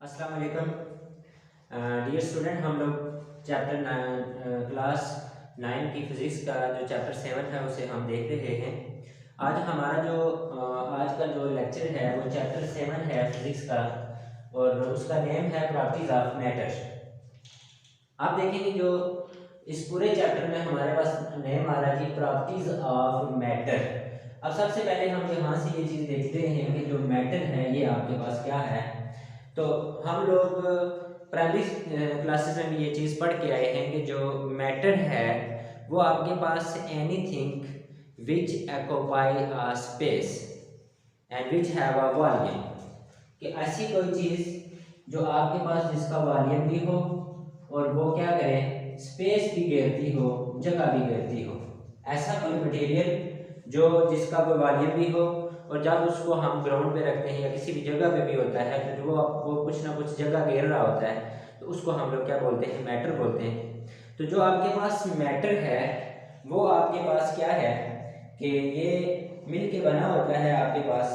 अस्सलाम वालेकुम dear student. हम लोग चैप्टर क्लास 9 की फ़िज़िक्स का जो चैप्टर 7 है उसे हम देख रहे हैं। आज हमारा जो आज का जो लेक्चर है वो चैप्टर 7 है फ़िज़िक्स का, और उसका नेम है प्रॉपर्टीज ऑफ मैटर। आप देखेंगे जो इस पूरे चैप्टर में हमारे पास नेम आ रहा है कि प्रॉपर्टीज ऑफ मैटर। अब सबसे पहले हम यहाँ से ये चीज़ देखते हैं कि जो मैटर है ये आपके पास क्या है। तो हम लोग प्राइमरी क्लासेस में भी ये चीज़ पढ़ के आए हैं कि जो मैटर है वो आपके पास anything which occupy a space and which have a volume, कि ऐसी कोई चीज़ जो आपके पास जिसका वॉल्यूम भी हो और वो क्या करे, स्पेस भी घेरती हो, जगह भी घेरती हो। ऐसा कोई मटेरियल जो जिसका कोई वॉल्यूम भी हो और जब उसको हम ग्राउंड पे रखते हैं या किसी भी जगह पे भी होता है तो जो वो कुछ ना कुछ जगह घेर रहा होता है, तो उसको हम लोग क्या बोलते हैं, मैटर बोलते हैं। तो जो आपके पास मैटर है वो आपके पास क्या है कि ये मिल के बना होता है आपके पास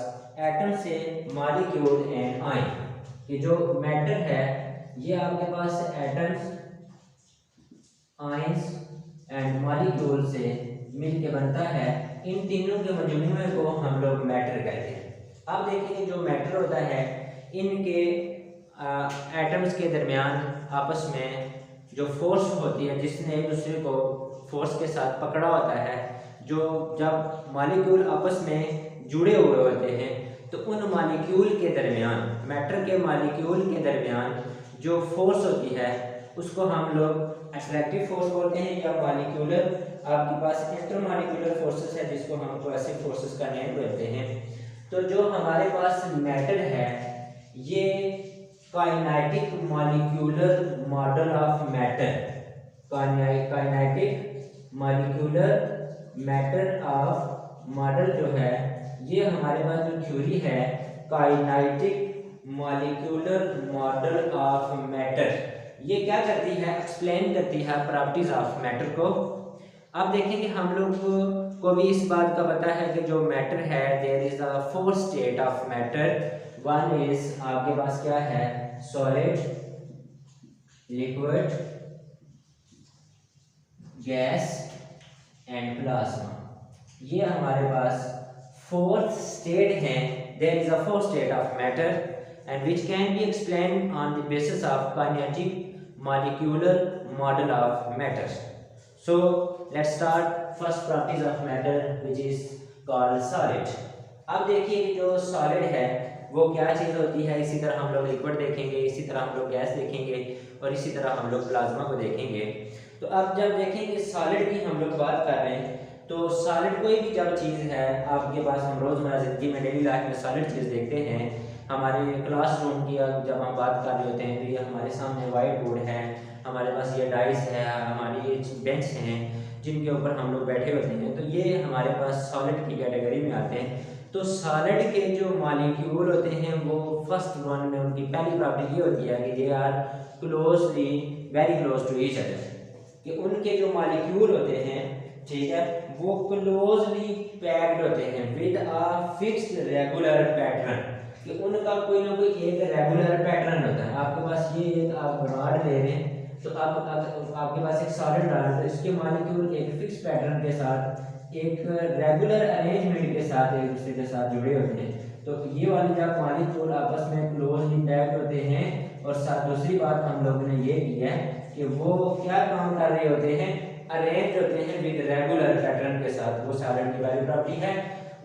एटम से, मॉलिक्यूल एंड आयन। कि जो मैटर है ये आपके पास एटम्स, आयंस एंड मॉलिक्यूल से मिल के बनता है। इन तीनों के मजमूए को हम लोग मैटर कहते हैं। अब देखिए जो मैटर होता है इनके एटम्स के दरमियान आपस में जो फोर्स होती है जिसने एक दूसरे को फोर्स के साथ पकड़ा होता है, जो जब मॉलिक्यूल आपस में जुड़े हुए होते हैं तो उन मॉलिक्यूल के दरमियान, मैटर के मॉलिक्यूल के दरमियान जो फोर्स होती है उसको हम लोग अट्रैक्टिव फोर्स बोलते हैं, या मॉलिक्यूलर आपके पास इंटरमॉलिक्यूलर फोर्सेस है जिसको हम कोएसिव फोर्सेस का नेम देते हैं। तो जो हमारे पास मैटर है ये kinetic molecular model of matter, kinetic molecular matter of model जो है ये हमारे पास जो थ्योरी है kinetic molecular model of matter, ये क्या करती है, एक्सप्लेन करती है प्रॉपर्टीज ऑफ मैटर को। अब देखेंगे हम लोग को भी इस बात का पता है कि जो मैटर है there is a four state of matter. One is आपके पास क्या है, solid, liquid, gas and plasma. ये हमारे पास फोर्थ स्टेट है। There is a fourth state of matter and which can be explained on the basis of kinetic molecular model of matter. So let's start first properties of matter which is called solid. अब देखिए कि जो solid है वो क्या चीज़ होती है। इसी तरह हम लोग लिक्विड देखेंगे, इसी तरह हम लोग गैस देखेंगे और इसी तरह हम लोग प्लाज्मा को देखेंगे। तो अब जब देखेंगे सॉलिड की हम लोग बात कर रहे हैं तो सॉलिड कोई भी जब चीज़ है आपके पास, हम रोज़मर्रा ज़िंदगी में डेली लाइफ में सॉलिड चीज़ देखते हैं। हमारे क्लासरूम की जब हम बात कर रहे होते हैं तो ये हमारे सामने वाइट बोर्ड है, हमारे पास ये डाइस है, हमारी ये बेंच हैं जिनके ऊपर हम लोग बैठे होते हैं। तो ये हमारे पास सॉलिड की कैटेगरी में आते हैं। तो सॉलिड के जो मॉलिक्यूल होते हैं वो फर्स्ट वन में उनकी पहली प्रॉपर्टी ये होती है कि they are closely, very close to each other, कि उनके जो मॉलिक्यूल होते हैं, ठीक है, वो क्लोजली पैक्ड होते हैं with a fixed regular pattern, कि उनका कोई ना कोई एक रेगुलर पैटर्न होता है। आपके पास ये एक आप रॉड ले रहे हैं तो आपके पास एक सॉलिड रॉड है, तो इसके मॉलिक्यूल एक फिक्स पैटर्न के साथ, एक रेगुलर अरेंजमेंट के साथ एक दूसरे के साथ जुड़े होते हैं। तो ये वाले जब मॉलिक्यूल आपस में क्लोजली पैक्ड होते हैं, और साथ दूसरी बात हम लोगों ने ये की है कि वो क्या काम कर रहे होते हैं, अरेंज होते हैं विद रेगुलर पैटर्न के साथ। वो सॉलिड की पहली प्रॉपर्टी है।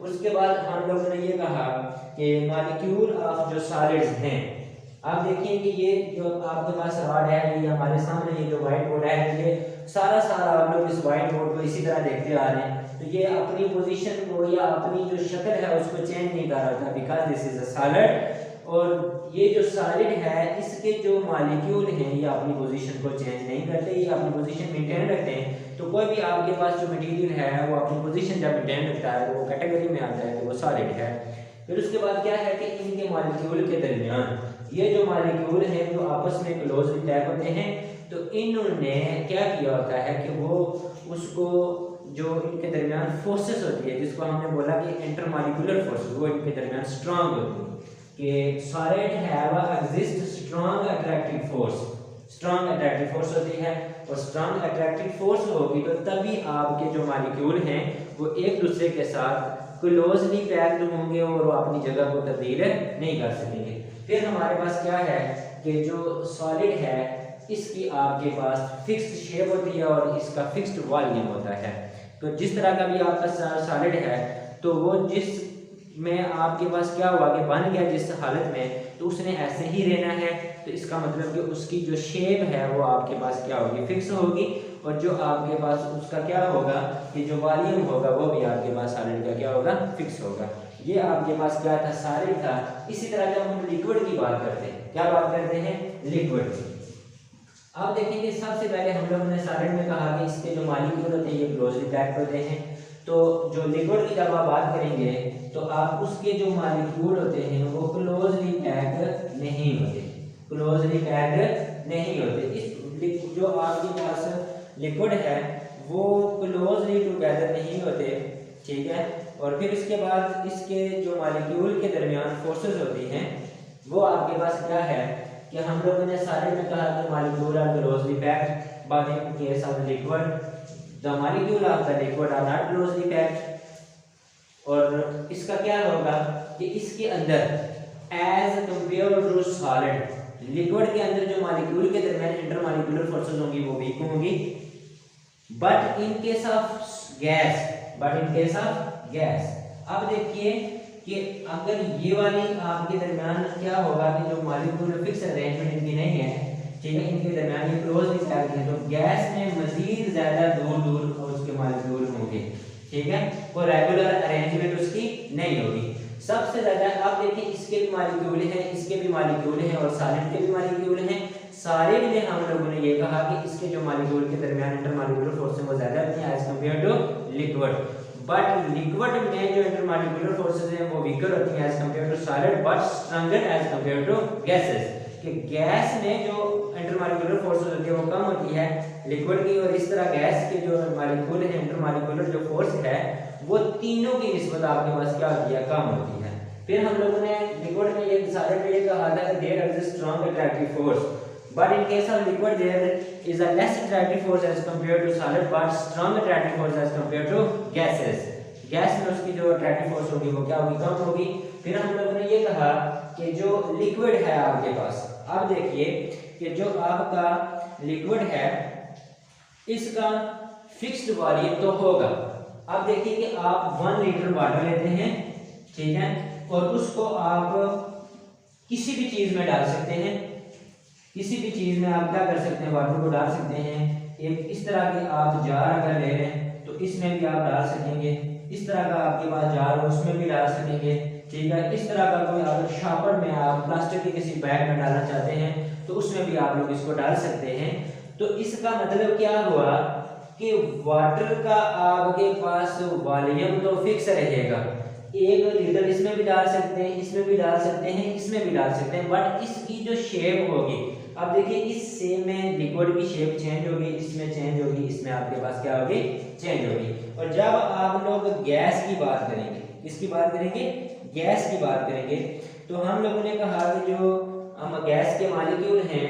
उसके बाद हम लोगों ने ये कहा कि मॉलिक्यूल ऑफ जो सॉलिड्स हैं, आप देखिए कि ये जो आपके पास रॉड है, ये हमारे सामने ये जो व्हाइट बोर्ड है, ये सारा आप लोग इस व्हाइट बोर्ड को इसी तरह देखते आ रहे हैं। तो ये अपनी पोजीशन को या अपनी जो शक्ल है उसको चेंज नहीं कर रहा था, because this is a solid. और ये जो सॉलिड है इसके जो मॉलिक्यूल हैं ये अपनी पोजीशन को चेंज नहीं करते, ये अपनी पोजीशन मेंटेन रखते हैं। तो कोई भी आपके पास जो मटेरियल है वो अपनी पोजीशन जब मेंटेन रखता है तो वो कैटेगरी में आता है, तो वो सॉलिड है। फिर उसके बाद क्या है कि इनके मॉलिक्यूल के दरमियान ये जो मॉलिक्यूल हैं जो आपस में क्लोजली पैक होते हैं, तो इन्होंने क्या किया होता है कि वो उसको जो इनके दरमियान फोर्सेस होती है, जिसको हमने बोला कि इंटरमॉलिक्यूलर फोर्स, वो इनके दरमियान स्ट्रांग होती है। कि solid have exist strong attractive force, strong attractive force होती है। और स्ट्रॉन्ग अट्रैक्टिव फोर्स होगी तो तभी आपके जो मॉलिक्यूल हैं वो एक दूसरे के साथ क्लोजली पैक्ड होंगे और वो अपनी जगह को तब्दील नहीं कर सकेंगे। फिर हमारे पास क्या है कि जो सॉलिड है इसकी आपके पास फिक्स्ड शेप होती है और इसका फिक्स्ड वॉल्यूम होता है। तो जिस तरह का भी आपका सॉलिड है तो वो जिस में आपके पास क्या हुआ कि बन गया जिस हालत में, तो उसने ऐसे ही रहना है। तो इसका मतलब कि उसकी जो शेप है वो आपके पास क्या होगी, फिक्स होगी। और जो आपके पास उसका क्या होगा कि जो वॉल्यूम होगा वो भी आपके पास सॉलिड का क्या होगा, फिक्स होगा। ये आपके पास क्या था, सॉलिड था। इसी तरह जब हम लिक्विड की बात करते हैं, क्या बात करते हैं, लिक्विड की। आप देखेंगे सबसे पहले हम लोगों ने सॉलिड में कहा कि इसके जो मॉलिक्यूल होते हैं ये क्लोजली पैक्ड होते हैं। तो जो लिक्विड की जब आप बात करेंगे तो आप उसके जो मॉलिक्यूल होते हैं वो क्लोजली पैक्ड नहीं होते, क्लोजली पैक्ड नहीं होते। इस जो आपके पास लिक्विड है वो क्लोजली टुगेदर नहीं होते, ठीक है। और फिर इसके बाद इसके जो मॉलिक्यूल के दरमियान फोर्सेस होती हैं वो आपके पास क्या है कि हम लोगों ने सॉलिड में कहा कि molecule are closely packed, but in case of liquid the molecule of the liquid are not closely packed. और इसका क्या होगा कि इसके अंदर as compare to solid, liquid के अंदर जो मॉलिक्यूल के दरमियान इंटरमॉलिक्यूलर फोर्सेस होंगी वो वीक होंगी। But in case of gas, but in case of gas, अब देखिए कि अगर ये वाली आपके दरमियान क्या होगा कि जो मॉलिक्यूल फिक्स अरेंजमेंट इनकी नहीं है, ठीक है, इनके दरमियान ये क्लोजली पैक्ड है, तो गैस में मजीद ज्यादा दूर दूर उसके मॉलिक्यूल होंगे, ठीक है, वो रेगुलर अरेंजमेंट उसकी नहीं होगी। सबसे ज्यादा आप देखिए इसके भी मॉलिक्यूल हैं, इसके भी मॉलिक्यूल हैं और सॉलिड के भी मॉलिक्यूल हैं। सॉलिड में हम लोगों ने ये कहा कि इसके जो मॉलिक्यूल के दरमियान इंटरमॉलिक्यूलर फोर्सेस वो ज्यादा होती हैं as compare to liquid. But liquid में जो इंटरमॉलिक्यूलर फोर्सेस हैं वो वीकर होती हैं as compare to solid, but stronger as compare to gases. कि गैस में जो इंटरमॉलिक्यूलर फोर्सेस होती है वो कम होती है लिक्विड की, और इस तरह गैस के जो मॉलिक्यूल है इंटरमॉलिक्यूलर जो फोर्स है वो तीनों की निस्बत आपके पास क्या होती है, कम होती है। फिर हम लोगों ने लिक्विड में ये सॉलिड में ये कहा था कि there exist strong attractive force, but in case of liquid there is a less attractive force as compare to solid, but strong attractive force as compare to gases. Gas में उसकी जो अट्रैक्टिव फोर्स होगी वो क्या होगी, कम होगी। फिर हम लोगों ने ये कहा कि जो लिक्विड है आपके पास, अब देखिए कि जो आपका लिक्विड है इसका फिक्स्ड वॉल्यूम तो होगा। अब देखिए कि आप 1 लीटर वाटर लेते हैं, ठीक है, और उसको आप किसी भी चीज में डाल सकते हैं, किसी भी चीज में आप क्या कर सकते हैं, वाटर को डाल सकते हैं। एक इस तरह के आप जार अगर ले रहे हैं तो इसमें भी आप डाल सकेंगे, इस तरह का आपके पास जार हो उसमें भी डाल सकेंगे, ठीक है। इस तरह का कोई अगर शॉपर में आप प्लास्टिक के किसी बैग में डालना चाहते हैं तो उसमें भी आप लोग इसको डाल सकते हैं। तो इसका मतलब क्या हुआ कि वाटर का आपके पास वॉल्यूम तो फिक्स रहेगा, 1 लीटर इसमें भी डाल सकते हैं, इसमें भी डाल सकते हैं, इसमें भी डाल सकते हैं, बट इसकी जो शेप होगी, अब देखिए इस सेम में लिक्विड की शेप चेंज होगी, इसमें चेंज होगी, इसमें आपके पास क्या होगी, चेंज होगी। और जब आप लोग गैस की बात करेंगे, किसकी बात करेंगे, गैस की बात करेंगे, तो हम लोगों ने कहा कि जो हम गैस के मॉलिक्यूल हैं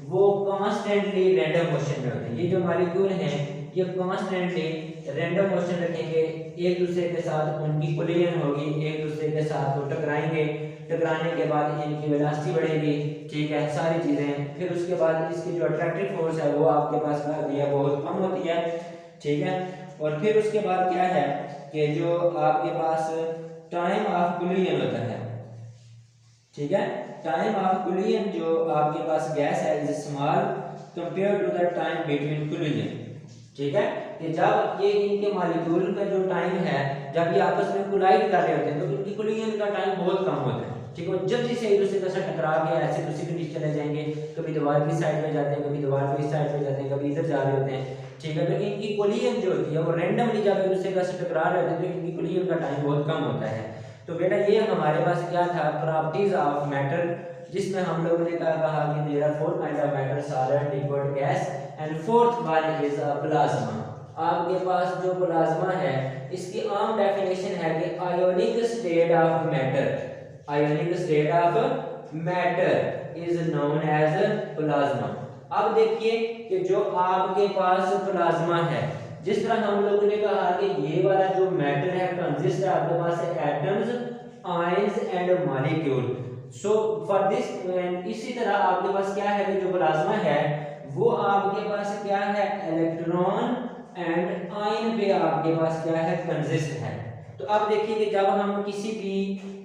वो कांस्टेंटली रैंडम मोशन में होते हैं। ये जो मॉलिक्यूल हैं ये कांस्टेंटली रैंडम मोशन रखेंगे, एक दूसरे के साथ उनकी कोलिजन होगी, एक दूसरे के साथ वो टकराएंगे, टकराने के बाद इनकी वेलोसिटी बढ़ेगी, ठीक है, सारी चीजें। फिर उसके बाद इसकी जो अट्रैक्टिव फोर्स है वो आपके पास क्या होती है, बहुत कम होती है, ठीक है। और फिर उसके बाद क्या है कि जो आपके पास टाइम ऑफ कोलिजन होता है, ठीक है, टाइम ऑफ कोलिजन जो आपके पास गैस है is small compare to the time between collision, ठीक है। कि जब ये इनके मॉलिक्यूल का जो टाइम है जब ये आपस में कोलाइड कर रहे होते हैं तो इनकी कोलिजन का टाइम बहुत कम होता है, ठीक है। जल्दी से एक दूसरे के साथ टकरा के ऐसे दूसरी के नीचे चले जाएंगे, कभी दीवार की साइड में जाते हैं, कभी दीवार की साइड में जाते हैं, कभी इधर जा रहे होते हैं, ठीक है। तो इनकी कोलिजन जो होती है वो रैंडमली जब एक दूसरे के साथ टकरा रहे होते हैं तो इनकी कोलिजन का टाइम बहुत कम होता है। तो बेटा ये हमारे पास क्या था, प्रॉपर्टीज ऑफ मैटर, जिसमें हम लोगों ने कहा कि there are 4 kind of matter, solid, liquid, gas and fourth one is a plasma. आपके पास जो प्लाज्मा है इसकी आम डेफिनेशन है कि ionic state of matter, ionic state of matter is known as plasma. अब देखिए कि जो आपके पास प्लाज्मा है, जिस तरह हम लोगों ने कहा कि ये वाला जो मैटर है कंसिस्ट है आपके पास atoms, ions and molecule. So for this, इसी तरह आपके पास क्या है कि जो प्लाज्मा है वो आपके पास क्या है, इलेक्ट्रॉन एंड आयन पे आपके पास क्या है, कंसिस्ट है। तो अब देखिए कि जब हम किसी भी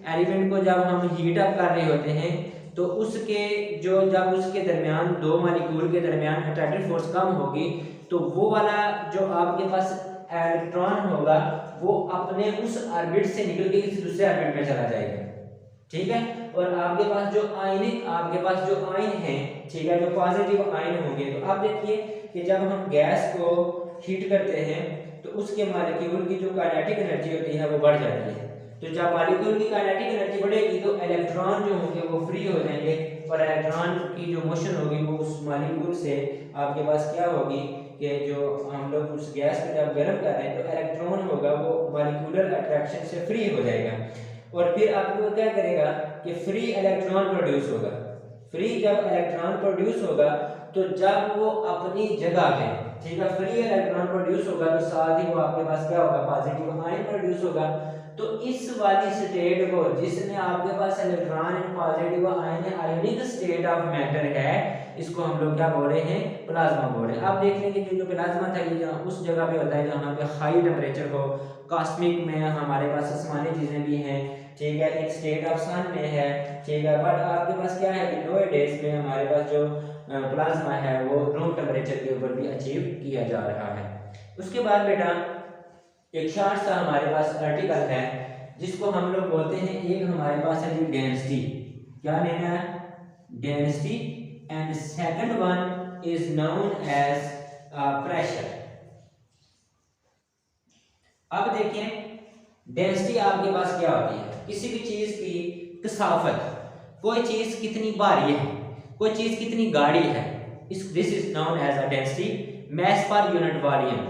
एलिमेंट को जब हम हीट अप कर रहे होते हैं तो उसके जो जब उसके दरमियान दो मॉलिक्यूल के दरमियान अट्रैक्टिव फोर्स कम होगी तो वो वाला जो आपके पास इलेक्ट्रॉन होगा वो अपने उस ऑर्बिट से निकल के किसी दूसरे ऑर्बिट में चला जाएगा, ठीक है। और आपके पास जो आयन है, ठीक है, जो पॉजिटिव आयन होंगे, तो आप देखिए कि जब हम गैस को हीट करते हैं तो उसके मॉलिक्यूल की जो काइनेटिक एनर्जी होती है वो बढ़ जाती है। तो जब मॉलिक्यूल की काइनेटिक एनर्जी बढ़ेगी तो इलेक्ट्रॉन जो होंगे वो फ्री हो जाएंगे और इलेक्ट्रॉन की जो मोशन होगी वो उस मॉलिक्यूल से आपके पास क्या होगी कि जो हम लोग उस गैस को जब गर्म कर रहे हैं तो इलेक्ट्रॉन होगा वो मॉलिक्यूलर अट्रैक्शन से फ्री हो जाएगा और फिर आपको क्या करेगा कि फ्री इलेक्ट्रॉन प्रोड्यूस होगा। फ्री जब इलेक्ट्रॉन प्रोड्यूस होगा तो जब वो अपनी जगह पे, ठीक है, फ्री इलेक्ट्रॉन प्रोड्यूस होगा तो साथ ही वो आपके पास क्या होगा, पॉजिटिव आयन प्रोड्यूस होगा। तो इस वाली स्टेट को जिसमें आपके पास electron and positive ion ionic state of matter है, इसको हम लोग क्या बोल रहे हैं, प्लाज्मा बोल रहे हैं। आप देख लेंगे कि जो प्लाज्मा था ये जहाँ उस जगह पे होता है जहाँ पे हाई टेम्परेचर हो, कॉस्मिक में हमारे पास आसमानी चीजें भी हैं, ठीक है, एक स्टेट ऑफ सन में है, ठीक है। बट आपके पास क्या है कि नो डेज में हमारे पास जो प्लाज्मा है वो रूम टेम्परेचर के ऊपर भी अचीव किया जा रहा है। उसके बाद बेटा एक शॉर्ट सा हमारे पास आर्टिकल है जिसको हम लोग बोलते हैं, एक हमारे पास है डेंसिटी, क्या लेना है, density, and second one is known as pressure. अब देखें डेंसिटी आपके पास क्या होती है, किसी भी चीज की कसाफत, कोई चीज कितनी भारी है, कोई चीज कितनी गाढ़ी है, this is known as a density. Mass per unit volume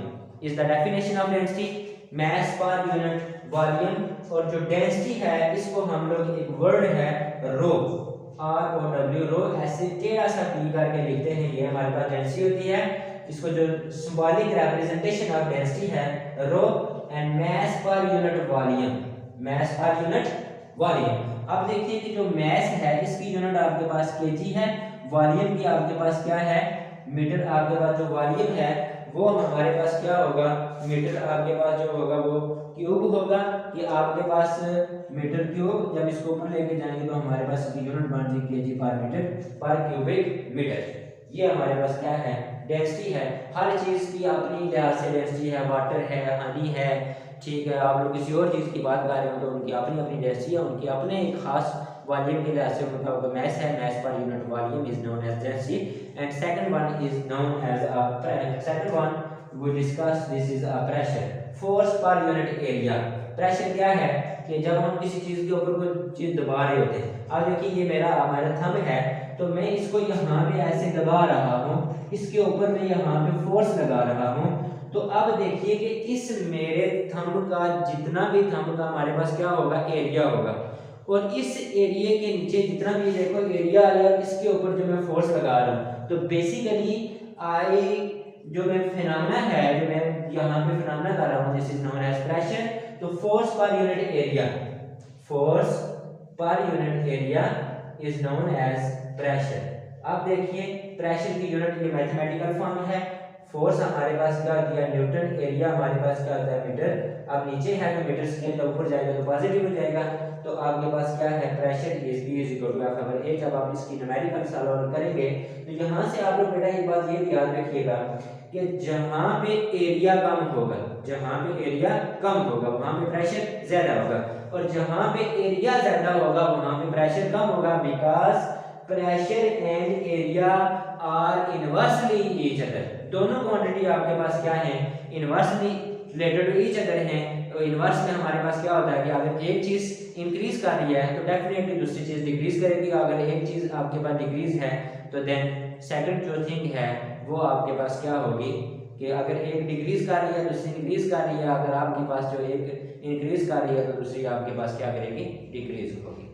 is the definition of density, mass per unit volume. और जो डेंसिटी है इसको हम लोग एक वर्ड है रो, ROW, रो, ऐसे टेढ़ा सा टी करके लिखते हैं, ये हमारे पास डेंसिटी होती है। इसको जो सिंबॉलिक रिप्रेजेंटेशन ऑफ डेंसिटी है rho, and mass per unit volume, mass per unit volume. अब देखिए कि जो मैस है इसकी यूनिट आपके पास केजी है, वॉल्यूम की आपके पास क्या है, मीटर। आपके पास जो वॉल्यूम है वो हमारे पास क्या होगा, मीटर। आपके पास जो होगा वो क्यूब होगा, कि आपके पास मीटर क्यूब, जब इसको ऊपर लेके जाएंगे तो हमारे पास इसकी यूनिट बन जाएगी केजी पर मीटर पर क्यूबिक मीटर। ये हमारे पास क्या है, डेंसिटी है। हर चीज की अपनी लिहाज से डेंसिटी है, वाटर है, हनी है, ठीक है। आप लोग किसी और चीज की बात कर रहे हो तो उनकी अपनी अपनी डेंसिटी है, उनकी अपने एक खास वॉल्यूम के लिहाज से उनका मैस है, mass per unit volume is known as density. And second one is known as second one we discuss this is a pressure, force per unit area। Pressure क्या है कि जब हम किसी चीज के ऊपर कोई चीज दबा रहे होते हैं, अब देखिए ये हमारा थंब है तो मैं इसको यहाँ पे ऐसे दबा रहा हूँ, इसके ऊपर मैं यहाँ पे फोर्स लगा रहा हूँ। तो अब देखिए कि इस मेरे थंब का जितना भी थंब का हमारे पास क्या होगा, एरिया होगा, और इस एरिया के नीचे जितना भी देखो एरिया आया, इसके ऊपर जो मैं फोर्स लगा रहा हूँ, तो बेसिकली आई जो मैं फिनोमेना है, जो मैं यहाँ पे फिनोमेना कर रहा हूँ, this is known as pressure. तो force per unit area, force per unit area is known as pressure. अब देखिए प्रेशर की यूनिट ये मैथमेटिकल फॉर्म है, फोर्स हमारे पास क्या दिया, न्यूटन, एरिया हमारे पास क्या होता है, मीटर। अब नीचे है तो मीटर स्केल का ऊपर जाएगा तो पॉजिटिव हो जाएगा, तो आपके पास क्या है, pressure is P is equal to F over A। जब आप इसकी न्यूमेरिकल सॉल्व करेंगे तो यहाँ से आप लोग बेटा एक बात ये भी याद रखिएगा कि जहाँ पे एरिया कम होगा, जहाँ पे एरिया कम होगा वहाँ पे प्रेशर ज्यादा होगा, और जहाँ पे एरिया ज्यादा होगा वहाँ पे प्रेशर कम होगा, because pressure and area are inversely each other. दोनों क्वांटिटी आपके पास क्या है, inversely related to each other हैं। तो इनवर्स में हमारे पास क्या होता है कि अगर एक चीज इंक्रीज कर रही है तो डेफिनेटली दूसरी चीज डिक्रीज करेगी, अगर एक चीज आपके पास डिक्रीज है तो देन सेकंड जो थिंग है वो आपके पास क्या होगी कि अगर एक डिक्रीज कर रही है दूसरी इंक्रीज कर रही है, अगर आपके पास जो एक इंक्रीज कर रही है तो दूसरी आपके पास क्या करेगी, डिक्रीज होगी।